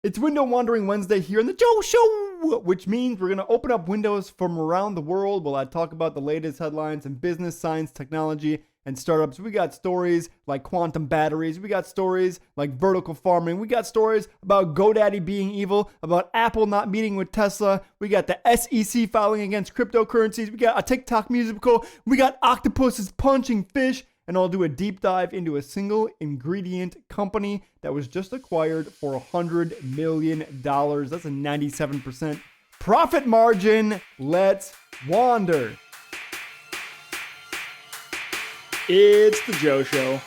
It's Window Wandering Wednesday here on the Joe Show, which means we're going to open up windows from around the world while I talk about the latest headlines in business, science, technology, and startups. We got stories like quantum batteries. We got stories like vertical farming. We got stories about GoDaddy being evil, about Apple not meeting with Tesla. We got the SEC filing against cryptocurrencies. We got a TikTok musical. We got octopuses punching fish. And I'll do a deep dive into a single ingredient company that was just acquired for $100 million. That's a 97% profit margin. Let's wander. It's the Joe Show.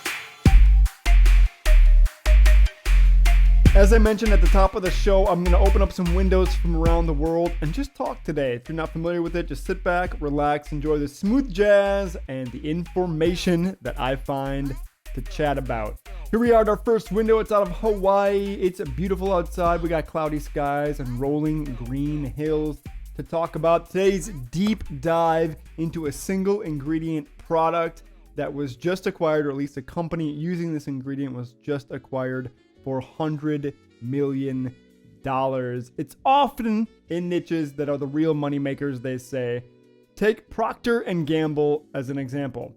As I mentioned at the top of the show, I'm going to open up some windows from around the world and just talk today. If you're not familiar with it, just sit back, relax, enjoy the smooth jazz and the information that I find to chat about. Here we are at our first window. It's out of Hawaii. It's beautiful outside. We got cloudy skies and rolling green hills to talk about. Today's deep dive into a single ingredient product that was just acquired, or at least a company using this ingredient was just acquired for $100 million. It's often in niches that are the real money makers, they say. Take Procter & Gamble as an example.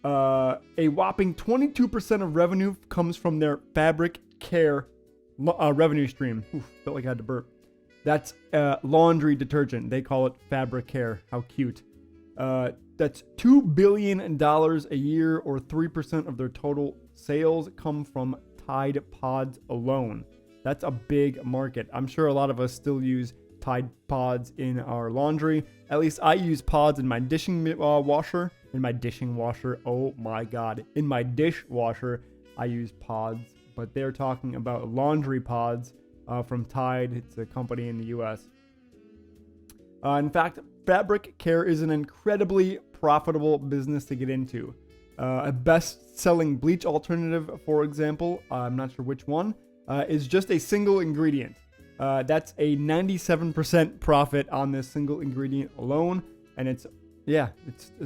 A whopping 22% of revenue comes from their fabric care revenue stream. Oof, felt like I had to burp. That's laundry detergent. They call it fabric care. How cute. That's $2 billion a year, or 3% of their total sales come from Tide Pods alone. That's a big market. I'm sure a lot of us still use Tide Pods in our laundry. At least I use pods in my washer. In my dishing washer. Oh my God. In my dishwasher, I use pods. But they're talking about laundry pods from Tide. It's a company in the US. In fact, fabric care is an incredibly profitable business to get into. A best-selling bleach alternative, for example, I'm not sure which one, is just a single ingredient. That's a 97% profit on this single ingredient alone, and it's a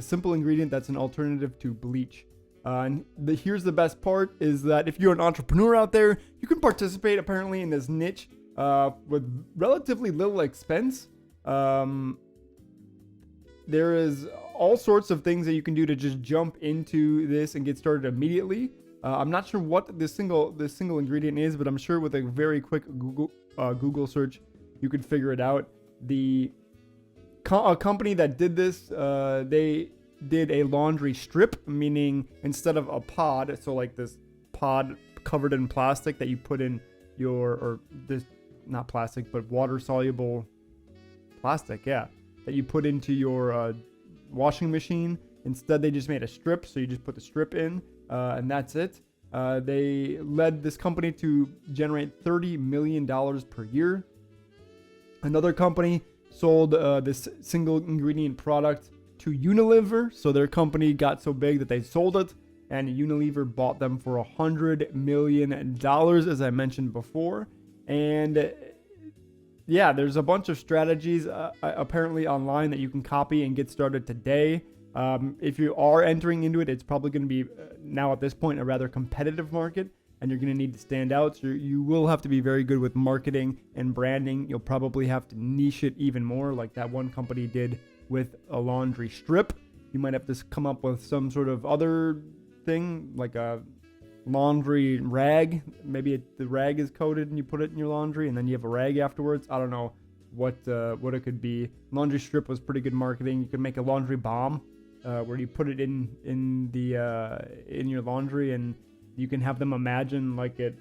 simple ingredient that's an alternative to bleach. Here's the best part is that if you're an entrepreneur out there, you can participate apparently in this niche with relatively little expense. There is all sorts of things that you can do to just jump into this and get started immediately. I'm not sure what this single ingredient is, but I'm sure with a very quick Google search, you could figure it out. A company that did this, they did a laundry strip, meaning instead of a pod, so like this pod covered in plastic that you put in not plastic, but water soluble plastic, that you put into your washing machine. Instead, they just made a strip, so you just put the strip in, and that's it. They led this company to generate $30 million per year. Another company sold this single ingredient product to Unilever, so their company got so big that they sold it, and Unilever bought them for $100 million, as I mentioned before. And there's a bunch of strategies apparently online that you can copy and get started today. If you are entering into it, it's probably going to be now at this point a rather competitive market, and you're going to need to stand out. So you will have to be very good with marketing and branding. You'll probably have to niche it even more, like that one company did with a laundry strip. You might have to come up with some sort of other thing, like a laundry rag. Maybe the rag is coated and you put it in your laundry and then you have a rag afterwards. I don't know what it could be. Laundry strip was pretty good marketing. You could make a laundry bomb where you put it in your laundry, and you can have them imagine like it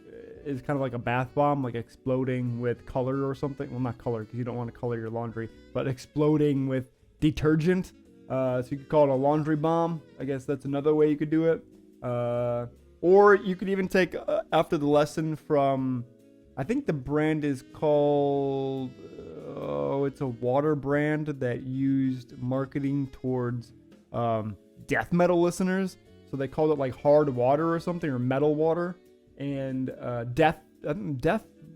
is kind of like a bath bomb, like exploding with color or something. Well, not color, because you don't want to color your laundry, but exploding with detergent. So you could call it a laundry bomb. I guess that's another way you could do it. Or you could even take, after the lesson from, I think the brand is called, it's a water brand that used marketing towards death metal listeners. So they called it like hard water or something, or metal water. And death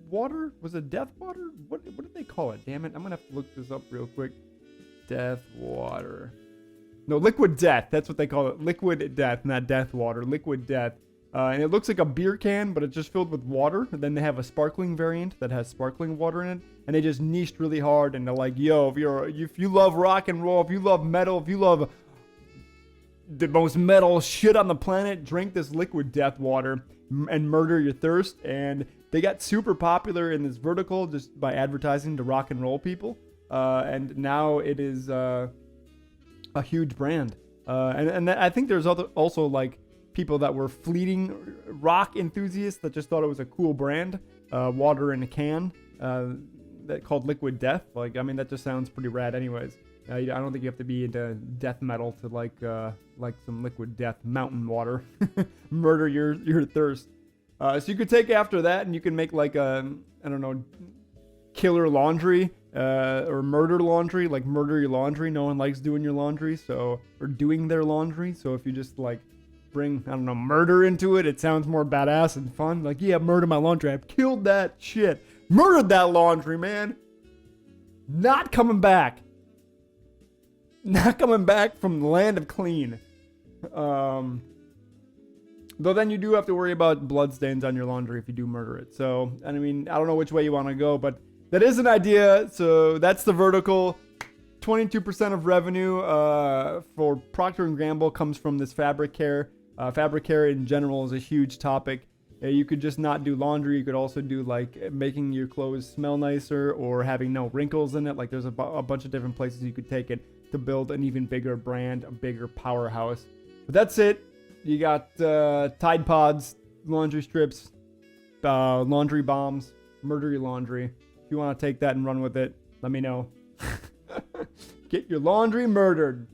water? Was it death water? What did they call it? Damn it, I'm going to have to look this up real quick. Death water. No, liquid death. That's what they call it. Liquid death, not death water. Liquid death. And it looks like a beer can, but it's just filled with water. And then they have a sparkling variant that has sparkling water in it. And they just niched really hard. And they're like, yo, if you love rock and roll, if you love metal, if you love the most metal shit on the planet, drink this liquid death water and murder your thirst. And they got super popular in this vertical just by advertising to rock and roll people. And now it is a huge brand. And I think there's also like people that were fleeting rock enthusiasts that just thought it was a cool brand. Water in a can that called Liquid Death. Like, I mean, that just sounds pretty rad anyways. I don't think you have to be into death metal to like some Liquid Death mountain water. Murder your thirst. So you could take after that and you can make like a, I don't know, killer laundry or murder laundry, like murder your laundry. No one likes doing your laundry, or doing their laundry. So if you just like bring, I don't know, murder into it, it sounds more badass and fun. Like, yeah, murder my laundry. I've killed that shit. Murdered that laundry, man. Not coming back. Not coming back from the land of clean. Though then you do have to worry about bloodstains on your laundry if you do murder it. So, I mean, I don't know which way you want to go, but that is an idea. So that's the vertical. 22% of revenue for Procter & Gamble comes from this fabric care. Fabric care in general is a huge topic. You could just not do laundry. You could also do like making your clothes smell nicer or having no wrinkles in it. Like there's a bunch of different places you could take it to build an even bigger brand, a bigger powerhouse. But that's it. You got Tide Pods, laundry strips, laundry bombs, murder your laundry. If you want to take that and run with it, let me know. Get your laundry murdered.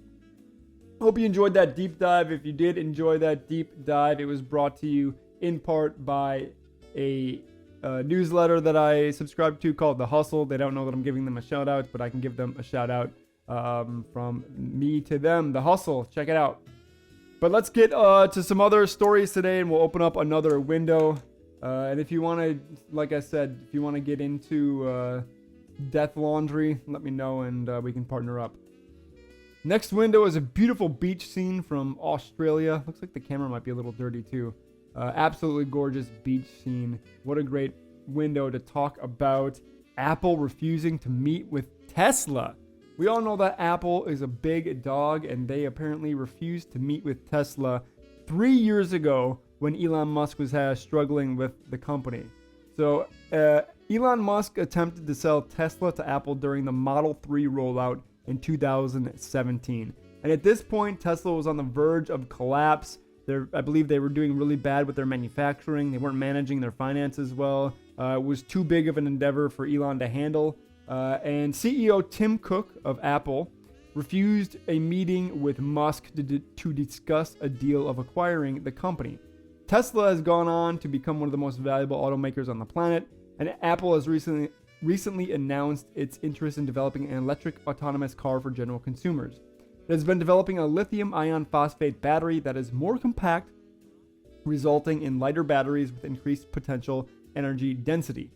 Hope you enjoyed that deep dive. If you did enjoy that deep dive, it was brought to you in part by a newsletter that I subscribe to called The Hustle. They don't know that I'm giving them a shout out, but I can give them a shout out from me to them. The Hustle, check it out. But let's get to some other stories today, and we'll open up another window. And if you want to, like I said, if you want to get into death laundry, let me know, and we can partner up. Next window is a beautiful beach scene from Australia. Looks like the camera might be a little dirty too. Absolutely gorgeous beach scene. What a great window to talk about Apple refusing to meet with Tesla. We all know that Apple is a big dog, and they apparently refused to meet with Tesla 3 years ago when Elon Musk was struggling with the company. So Elon Musk attempted to sell Tesla to Apple during the Model 3 rollout in 2017. And at this point, Tesla was on the verge of collapse. I believe they were doing really bad with their manufacturing. They weren't managing their finances well. It was too big of an endeavor for Elon to handle. And CEO Tim Cook of Apple refused a meeting with Musk to discuss a deal of acquiring the company. Tesla has gone on to become one of the most valuable automakers on the planet, and Apple has recently announced its interest in developing an electric autonomous car for general consumers. It has been developing a lithium iron phosphate battery that is more compact, resulting in lighter batteries with increased potential energy density,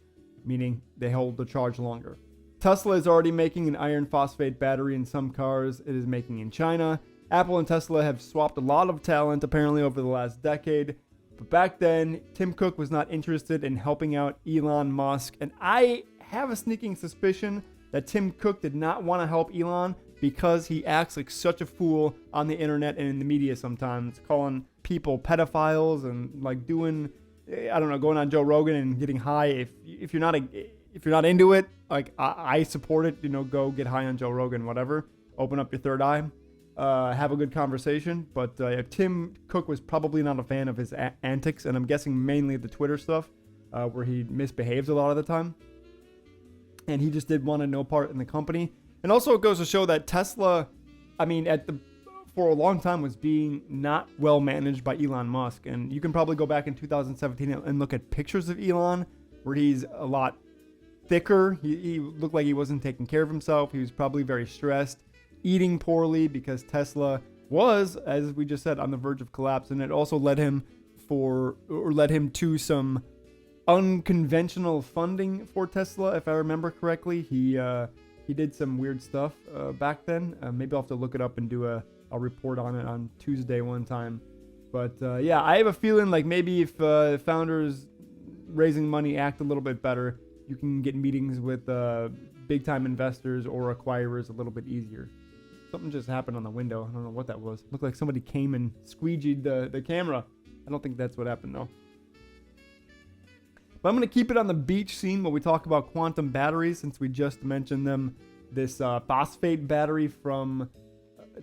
meaning they hold the charge longer. Tesla is already making an iron phosphate battery in some cars it is making in China. Apple and Tesla have swapped a lot of talent apparently over the last decade. But back then, Tim Cook was not interested in helping out Elon Musk. And I have a sneaking suspicion that Tim Cook did not want to help Elon because he acts like such a fool on the internet and in the media sometimes, calling people pedophiles and like doing, I don't know, going on Joe Rogan and getting high. If you're not into it, like I support it, go get high on Joe Rogan, whatever. Open up your third eye, have a good conversation. But Tim Cook was probably not a fan of his antics, and I'm guessing mainly the Twitter stuff, where he misbehaves a lot of the time. And he just did want to no part in the company. And also it goes to show that Tesla, for a long time was being not well managed by Elon Musk. And you can probably go back in 2017 and look at pictures of Elon where he's a lot thicker. He looked like he wasn't taking care of himself. He was probably very stressed, eating poorly because Tesla was, as we just said, on the verge of collapse. And it also led him to some unconventional funding for Tesla, if I remember correctly. He did some weird stuff back then. Maybe I'll have to look it up and do a report on it on Tuesday one time. But yeah, I have a feeling like maybe if founders raising money act a little bit better, you can get meetings with big time investors or acquirers a little bit easier. Something just happened on the window. I don't know what that was. Looked like somebody came and squeegeed the camera. I don't think that's what happened though. But I'm going to keep it on the beach scene while we talk about quantum batteries, since we just mentioned them. This phosphate battery from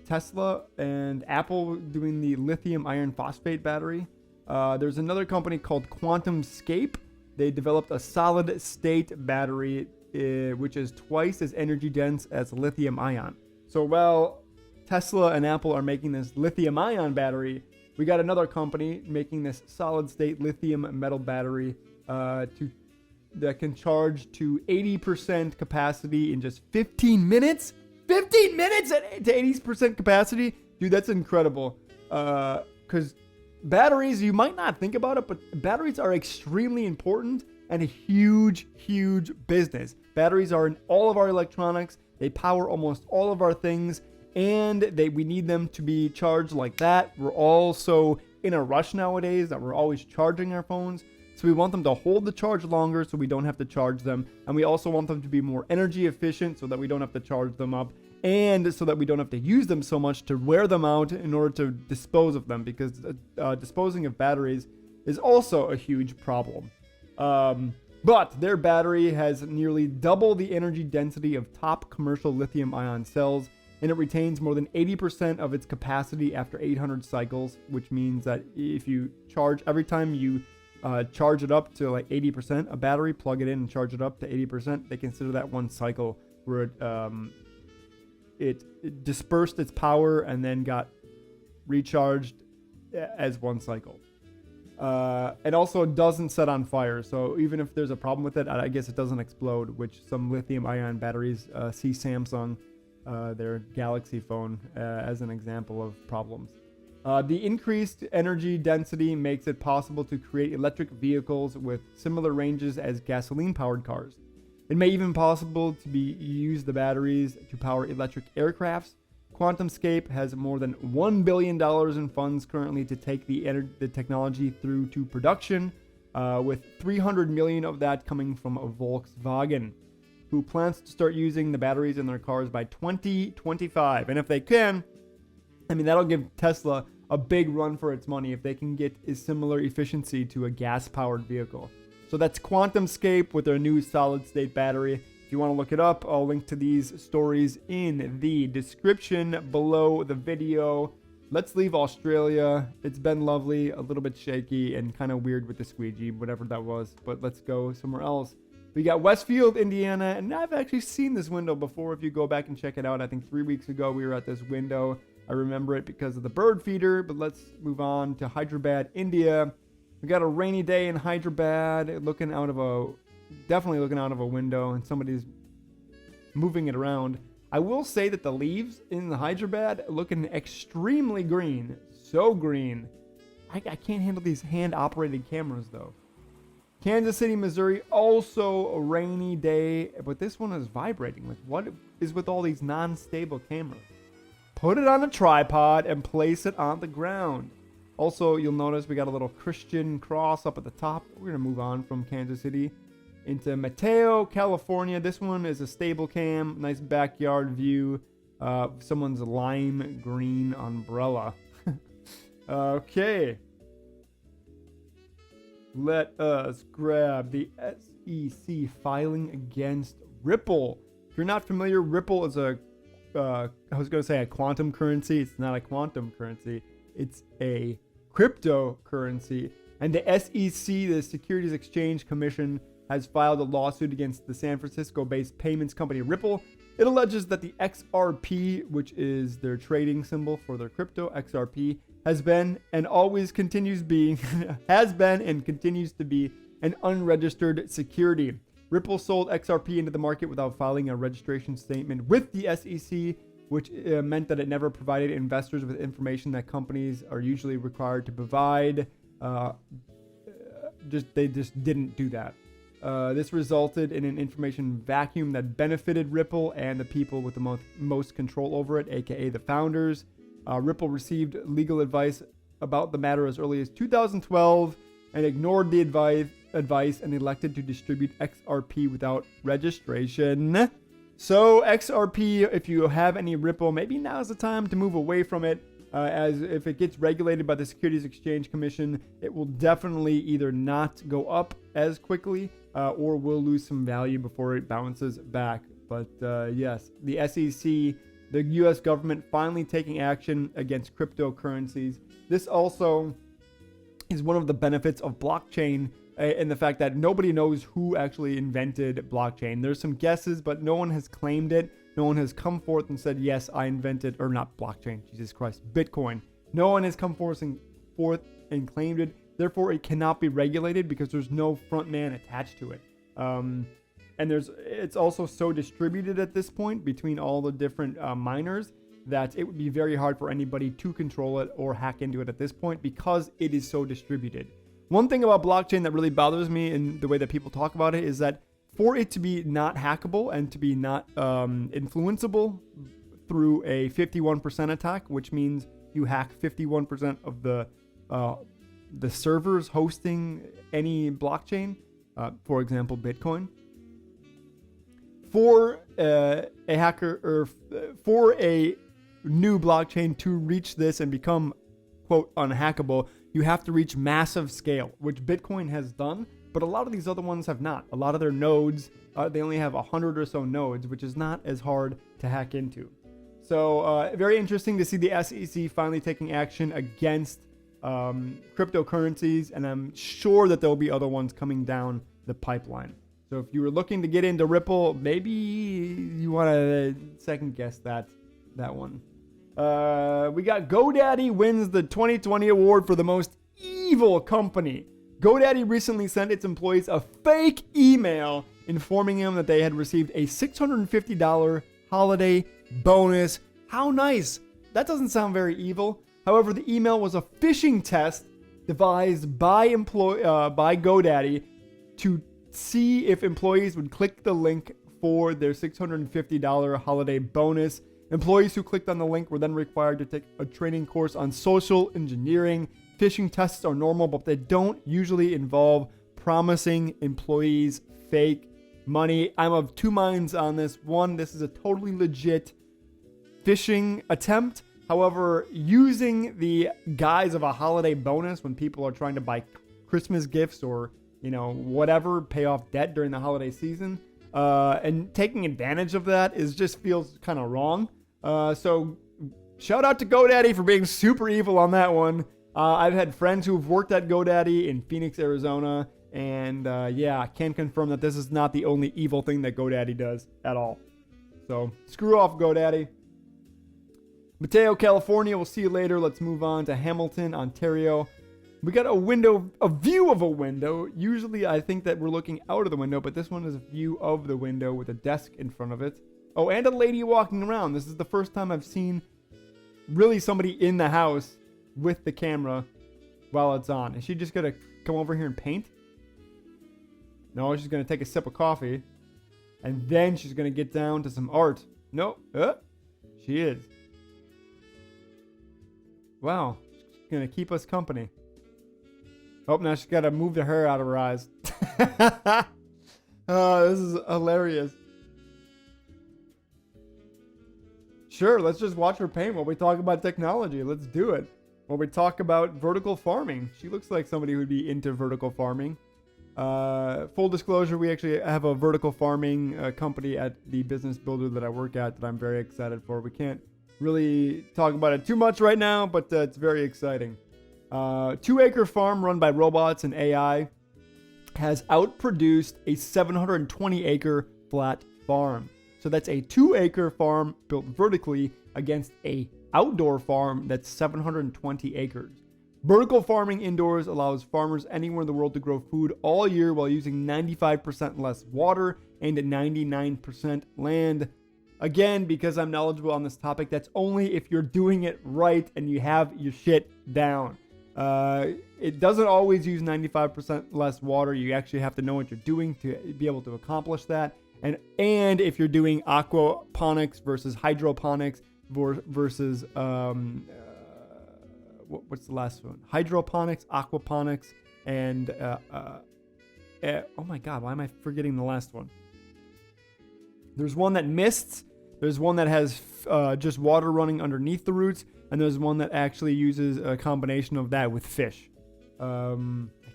Tesla and Apple doing the lithium iron phosphate battery. There's another company called QuantumScape. They developed a solid state battery which is twice as energy dense as lithium ion. So while Tesla and Apple are making this lithium ion battery, we got another company making this solid state lithium metal battery that can charge to 80% capacity in just 15 minutes. 15 minutes to 80% capacity? Dude, that's incredible. Because batteries, you might not think about it, but batteries are extremely important and a huge, huge business. Batteries are in all of our electronics. They power almost all of our things, and we need them to be charged like that. We're also in a rush nowadays that we're always charging our phones. So we want them to hold the charge longer so we don't have to charge them. And we also want them to be more energy efficient so that we don't have to charge them up. And so that we don't have to use them so much to wear them out in order to dispose of them. Because disposing of batteries is also a huge problem. But their battery has nearly double the energy density of top commercial lithium-ion cells. And it retains more than 80% of its capacity after 800 cycles. Which means that if you charge every time you charge it up to like 80%, a battery, plug it in and charge it up to 80%, they consider that one cycle where it dispersed its power and then got recharged as one cycle. And also it doesn't set on fire, so even if there's a problem with it, I guess it doesn't explode, which some lithium ion batteries, see Samsung, their Galaxy phone, as an example of problems. The increased energy density makes it possible to create electric vehicles with similar ranges as gasoline-powered cars. It may even be possible to use the batteries to power electric aircrafts. QuantumScape has more than $1 billion in funds currently to take the technology through to production, with $300 million of that coming from Volkswagen, who plans to start using the batteries in their cars by 2025. And if they can, I mean, that'll give Tesla a big run for its money if they can get a similar efficiency to a gas-powered vehicle. So that's QuantumScape with their new solid-state battery. If you want to look it up, I'll link to these stories in the description below the video. Let's leave Australia. It's been lovely, a little bit shaky, and kind of weird with the squeegee, whatever that was. But let's go somewhere else. We got Westfield, Indiana, and I've actually seen this window before. If you go back and check it out, I think 3 weeks ago we were at this window. I remember it because of the bird feeder, but let's move on to Hyderabad, India. We got a rainy day in Hyderabad, definitely looking out of a window, and somebody's moving it around. I will say that the leaves in the Hyderabad looking extremely green. So green. I can't handle these hand-operated cameras, though. Kansas City, Missouri, also a rainy day, but this one is vibrating. Like, what is with all these non-stable cameras? Put it on a tripod and place it on the ground. Also, you'll notice we got a little Christian cross up at the top. We're going to move on from Kansas City into Mateo, California. This one is a stable cam. Nice backyard view. Someone's lime green umbrella. Okay. Let us grab the SEC filing against Ripple. If you're not familiar, Ripple is a quantum currency. It's not a quantum currency. It's a cryptocurrency. And the SEC, the Securities Exchange Commission, has filed a lawsuit against the San Francisco-based payments company Ripple. It alleges that the XRP, which is their trading symbol for their crypto, XRP, has been and continues to be an unregistered security. Ripple sold XRP into the market without filing a registration statement with the SEC, which meant that it never provided investors with information that companies are usually required to provide. They just didn't do that. This resulted in an information vacuum that benefited Ripple and the people with the most control over it, aka the founders. Ripple received legal advice about the matter as early as 2012 and ignored the advice and elected to distribute XRP without registration. So XRP, if you have any Ripple, maybe now's the time to move away from it, as if it gets regulated by the Securities Exchange Commission, it will definitely either not go up as quickly or will lose some value before it bounces back. But yes, the SEC, the US government finally taking action against cryptocurrencies. This also is one of the benefits of blockchain in the fact that nobody knows who actually invented blockchain. There's some guesses, but no one has claimed it. No one has come forth and said, yes, I invented, or not blockchain, Jesus Christ, Bitcoin. No one has come forth and claimed it. Therefore, it cannot be regulated because there's no front man attached to it. And it's also so distributed at this point between all the different miners that it would be very hard for anybody to control it or hack into it at this point because it is so distributed. One thing about blockchain that really bothers me in the way that people talk about it is that for it to be not hackable and to be not influenceable through a 51% attack, which means you hack 51% of the servers hosting any blockchain, for example, Bitcoin. For a hacker or for a new blockchain to reach this and become, quote, unhackable, you have to reach massive scale, which Bitcoin has done, but a lot of these other ones have not. A lot of their nodes, they only have 100 or so nodes, which is not as hard to hack into. So very interesting to see the SEC finally taking action against cryptocurrencies, and I'm sure that there'll be other ones coming down the pipeline. So if you were looking to get into Ripple, maybe you want to second guess that one. We got GoDaddy wins the 2020 award for the most evil company. GoDaddy recently sent its employees a fake email informing them that they had received a $650 holiday bonus. How nice. That doesn't sound very evil. However, the email was a phishing test devised by GoDaddy to see if employees would click the link for their $650 holiday bonus. Employees who clicked on the link were then required to take a training course on social engineering. Phishing tests are normal, but they don't usually involve promising employees fake money. I'm of two minds on this. One, this is a totally legit phishing attempt. However, using the guise of a holiday bonus when people are trying to buy Christmas gifts or, whatever, pay off debt during the holiday season, and taking advantage of that just feels kind of wrong. So shout out to GoDaddy for being super evil on that one. I've had friends who've worked at GoDaddy in Phoenix, Arizona, and I can confirm that this is not the only evil thing that GoDaddy does at all. So screw off, GoDaddy. Mateo, California, we'll see you later. Let's move on to Hamilton, Ontario. We got a view of a window. Usually I think that we're looking out of the window, but this one is a view of the window with a desk in front of it. Oh, and a lady walking around. This is the first time I've seen really somebody in the house with the camera while it's on. Is she just going to come over here and paint? No, she's going to take a sip of coffee. And then she's going to get down to some art. No, she is. Wow, she's going to keep us company. Oh, now she's got to move the hair out of her eyes. Oh, this is hilarious. Sure, let's just watch her paint while we talk about technology. Let's do it. While we talk about vertical farming. She looks like somebody who'd be into vertical farming. Full disclosure, we actually have a vertical farming company at the business builder that I work at that I'm very excited for. We can't really talk about it too much right now, but it's very exciting. 2-acre farm run by robots and AI has outproduced a 720-acre flat farm. So that's a 2-acre farm built vertically against a outdoor farm that's 720 acres. Vertical farming indoors allows farmers anywhere in the world to grow food all year while using 95% less water and 99% land. Again, because I'm knowledgeable on this topic, that's only if you're doing it right and you have your shit down. It doesn't always use 95% less water. You actually have to know what you're doing to be able to accomplish that. And if you're doing aquaponics versus hydroponics versus what's the last one? Hydroponics, aquaponics, and oh my God, why am I forgetting the last one? There's one that mists. There's one that has just water running underneath the roots, and there's one that actually uses a combination of that with fish. I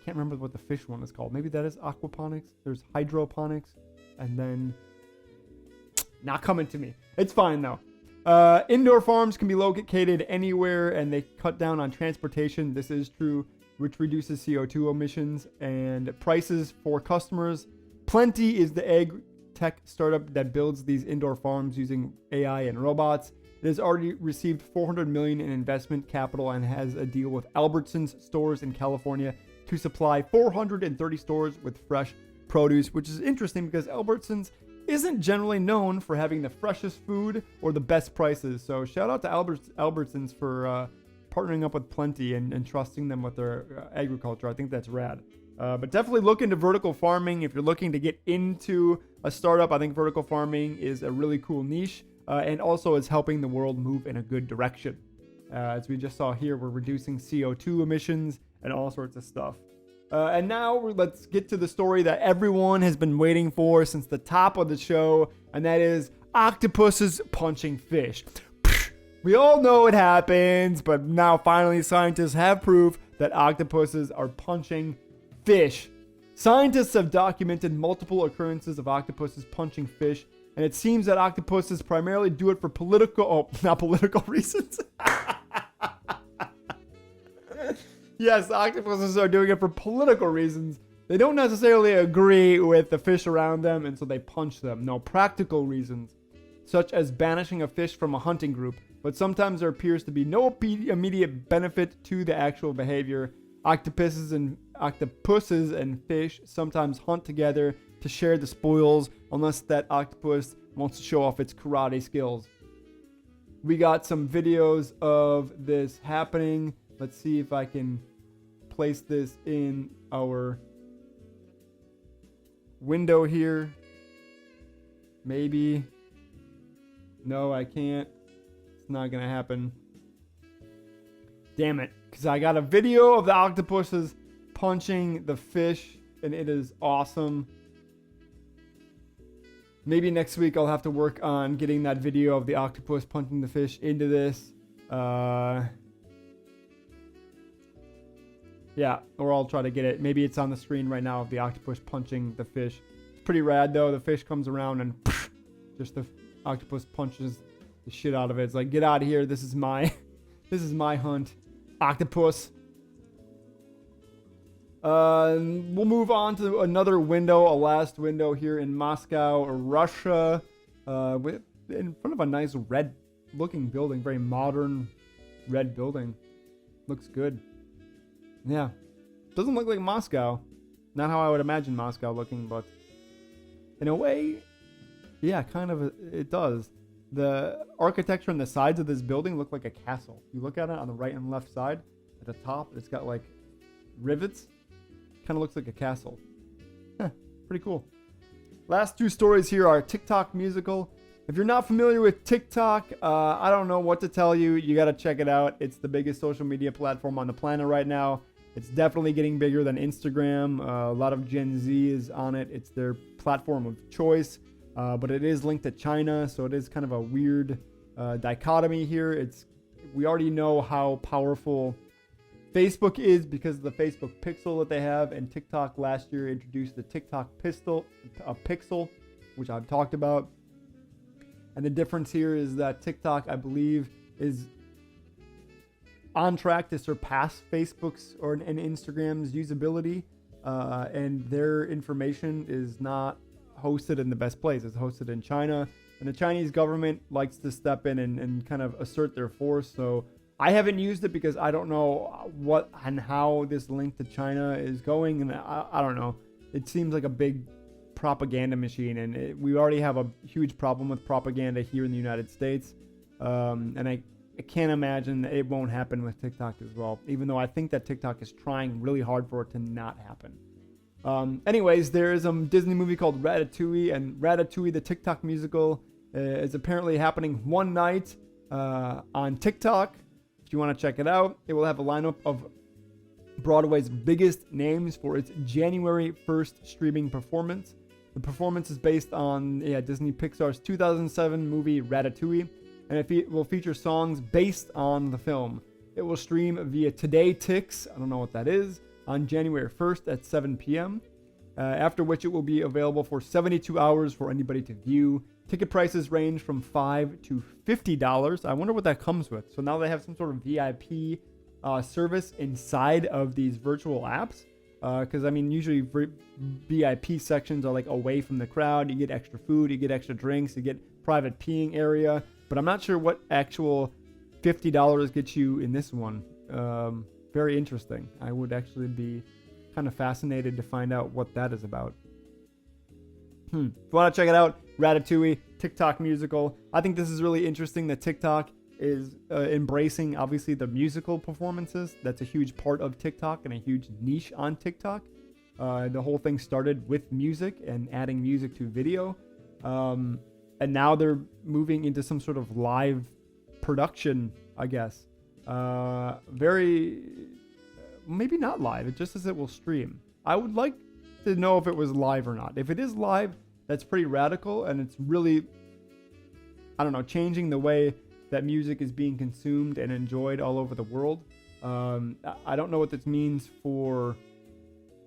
can't remember what the fish one is called. Maybe that is aquaponics. There's hydroponics, and then not coming to me. It's fine though. Indoor farms can be located anywhere, and they cut down on transportation. This is true, which reduces CO2 emissions and prices for customers. Plenty is the egg tech startup that builds these indoor farms using AI and robots. It has already received $400 million in investment capital and has a deal with Albertsons stores in California to supply 430 stores with fresh produce, which is interesting because Albertsons isn't generally known for having the freshest food or the best prices. So shout out to Albertsons for partnering up with Plenty and trusting them with their agriculture. I think that's rad. But definitely look into vertical farming if you're looking to get into a startup. I think vertical farming is a really cool niche, and also is helping the world move in a good direction. As we just saw here, we're reducing CO2 emissions and all sorts of stuff. And now let's get to the story that everyone has been waiting for since the top of the show, and that is octopuses punching fish. We all know it happens, but now finally scientists have proof that octopuses are punching fish. Scientists have documented multiple occurrences of octopuses punching fish, and it seems that octopuses primarily do it for not political reasons. Yes, octopuses are doing it for political reasons. They don't necessarily agree with the fish around them, and so they punch them. No, practical reasons, such as banishing a fish from a hunting group. But sometimes there appears to be no immediate benefit to the actual behavior. Octopuses and fish sometimes hunt together to share the spoils, unless that octopus wants to show off its karate skills. We got some videos of this happening. Let's see if I can place this in our window here. Maybe. No, I can't. It's not gonna happen. Damn it. Because I got a video of the octopuses punching the fish, and it is awesome. Maybe next week I'll have to work on getting that video of the octopus punching the fish into this. Yeah, or I'll try to get it. Maybe it's on the screen right now of the octopus punching the fish. It's pretty rad though. The fish comes around and just the octopus punches the shit out of it. It's like, get out of here. This is my hunt. Octopus. We'll move on to another window, a last window here in Moscow, Russia, in front of a nice red looking building, very modern red building. Looks good. Yeah. Doesn't look like Moscow. Not how I would imagine Moscow looking, but in a way, yeah, kind of it does. The architecture on the sides of this building look like a castle. You look at it on the right and left side, at the top, it's got like rivets. Kind of looks like a castle. Pretty cool. Last two stories here are TikTok musical. If you're not familiar with TikTok, I don't know what to tell you. You got to check it out. It's the biggest social media platform on the planet right now. It's definitely getting bigger than Instagram. A lot of Gen Z is on it. It's their platform of choice, but it is linked to China, so it is kind of a weird dichotomy here. We already know how powerful Facebook is because of the Facebook Pixel that they have, and TikTok last year introduced the TikTok Pixel, which I've talked about. And the difference here is that TikTok, I believe, is on track to surpass Facebook's and Instagram's usability, and their information is not hosted in the best place. It's hosted in China, and the Chinese government likes to step in and kind of assert their force. So I haven't used it because I don't know what and how this link to China is going, and I don't know. It seems like a big propaganda machine, and we already have a huge problem with propaganda here in the United States, and I can't imagine that it won't happen with TikTok as well, even though I think that TikTok is trying really hard for it to not happen. Anyways, there is a Disney movie called Ratatouille, and Ratatouille, the TikTok musical, is apparently happening one night on TikTok If you want to check it out, it will have a lineup of Broadway's biggest names for its January 1st streaming performance. The performance is based on Disney Pixar's 2007 movie Ratatouille, and it will feature songs based on the film. It will stream via Today Tix, I don't know what that is, on January 1st at 7 p.m., after which it will be available for 72 hours for anybody to view. Ticket prices range from $5 to $50. I wonder what that comes with. So now they have some sort of VIP service inside of these virtual apps. Because, I mean, usually VIP sections are like away from the crowd. You get extra food, you get extra drinks, you get private peeing area. But I'm not sure what actual $50 gets you in this one. Very interesting. I would actually be kind of fascinated to find out what that is about. If you want to check it out, Ratatouille, TikTok musical. I think this is really interesting that TikTok is embracing, obviously, the musical performances. That's a huge part of TikTok and a huge niche on TikTok. The whole thing started with music and adding music to video. And now they're moving into some sort of live production, I guess. Maybe not live. It just says it will stream. I would like to know if it was live or not. If it is live, that's pretty radical, and it's really, I don't know, changing the way that music is being consumed and enjoyed all over the world. I don't know what this means for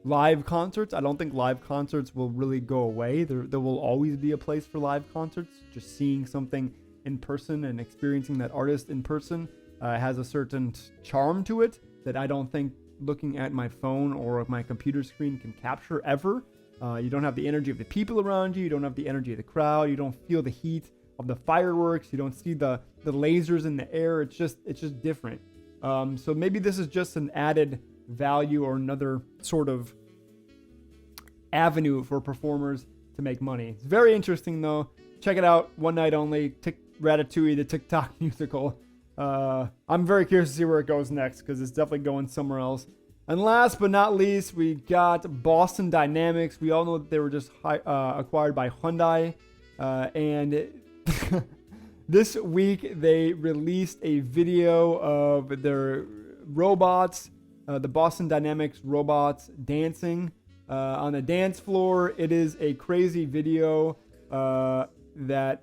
live concerts. I don't think live concerts will really go away. There will always be a place for live concerts. Just seeing something in person and experiencing that artist in person has a certain charm to it that I don't think looking at my phone or my computer screen can capture ever. You don't have the energy of the people around you. You don't have the energy of the crowd. You don't feel the heat of the fireworks. You don't see the lasers in the air. It's just different. So maybe this is just an added value or another sort of avenue for performers to make money. It's very interesting though. Check it out. One night only. Ratatouille, the TikTok musical. I'm very curious to see where it goes next because it's definitely going somewhere else. And last but not least, we got Boston Dynamics. We all know that they were just acquired by Hyundai. And this week, they released a video of their robots, the Boston Dynamics robots, dancing on a dance floor. It is a crazy video that,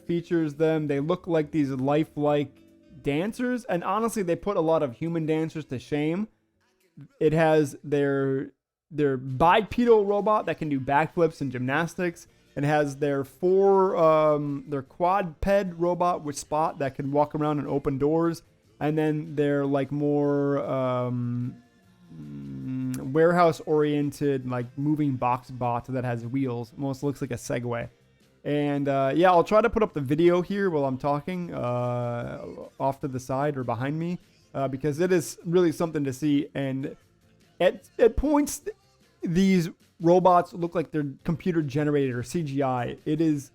features them. They look like these lifelike dancers. And honestly, they put a lot of human dancers to shame. It has their bipedal robot that can do backflips and gymnastics. It has their quadped robot with Spot that can walk around and open doors. And then their like more warehouse-oriented like moving box bot that has wheels. Almost looks like a Segway. And I'll try to put up the video here while I'm talking off to the side or behind me. Because it is really something to see. And at points, these robots look like they're computer generated or CGI. It is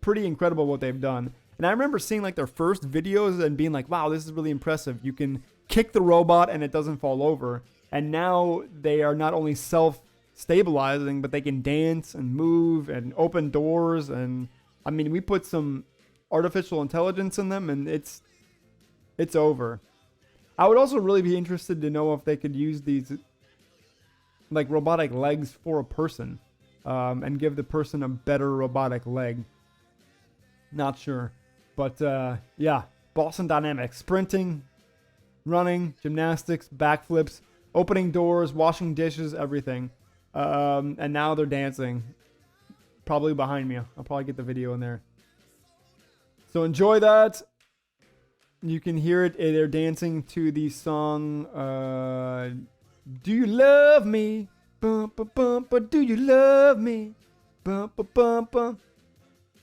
pretty incredible what they've done. And I remember seeing like their first videos and being like, wow, this is really impressive. You can kick the robot and it doesn't fall over. And now they are not only self-stabilizing, but they can dance and move and open doors. And I mean, we put some artificial intelligence in them and it's over. I would also really be interested to know if they could use these like robotic legs for a person and give the person a better robotic leg. Not sure. But Boston Dynamics. Sprinting, running, gymnastics, backflips, opening doors, washing dishes, everything. And now they're dancing. Probably behind me. I'll probably get the video in there. So enjoy that. You can hear it. They're dancing to the song, Do You Love Me? Bum, bum, bum, bum, do you love me? Bum, bum, bum, bum.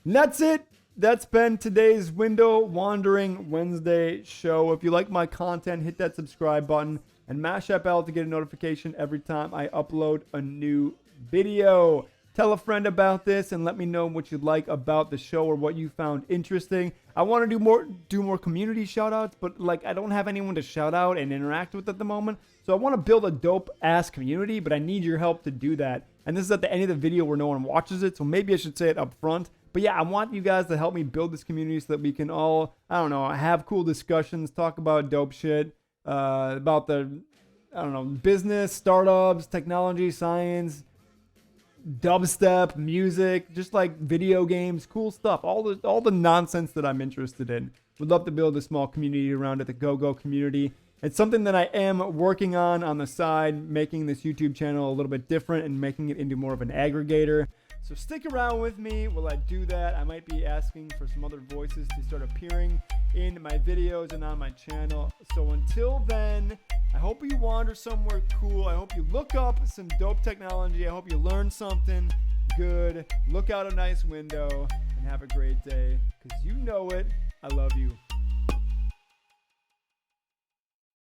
And that's it. That's been today's Window Wandering Wednesday show. If you like my content, hit that subscribe button and mash that bell to get a notification every time I upload a new video. Tell a friend about this and let me know what you like about the show or what you found interesting. I want to do more community shout outs, but like I don't have anyone to shout out and interact with at the moment. So I want to build a dope ass community, but I need your help to do that. And this is at the end of the video where no one watches it, so maybe I should say it up front. But yeah, I want you guys to help me build this community so that we can all, I don't know, have cool discussions, talk about dope shit, about the, I don't know, business, startups, technology, science, dubstep, music, just like video games, cool stuff, all the nonsense that I'm interested in. Would love to build a small community around it, the GoGo community. It's something that I am working on the side, making this YouTube channel a little bit different and making it into more of an aggregator. So stick around with me while I do that. I might be asking for some other voices to start appearing in my videos and on my channel. So until then, I hope you wander somewhere cool. I hope you look up some dope technology. I hope you learn something good. Look out a nice window and have a great day, because you know it. I love you.